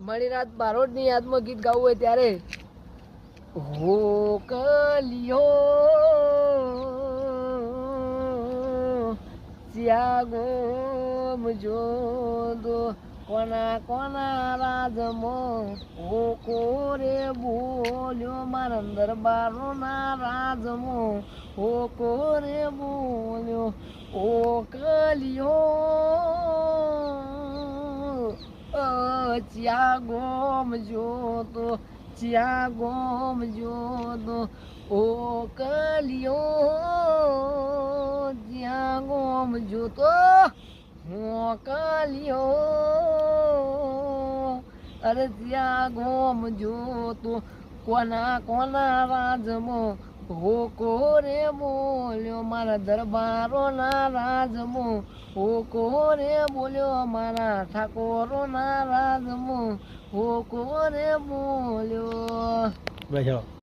મણિનાથ બારોટની યાદમાં ગીત ગાવું હોય ત્યારે હો કલિયો જ્યાં ગોમ જોદો કોના કોના રાજમાં હો કોરે બોલ્યો મારા દરબારોના રાજમાં હો કોરે બોલ્યો ઓ કલિયો ચ્યા ગોમ જોતો ચ્યા ગોમ જોતો ઓ કલિયો જ્યાં ગોમ જોતો હું કલિયો અરે જ્યાં ગોમ જોતો કોના કોના રાજમાં હો કોરે બોલ્યો મારા દરબારોના રાજમાં હો કોરે બોલ્યો મારા ઠાકોરોના રાજમાં હો કોરે બોલ્યો.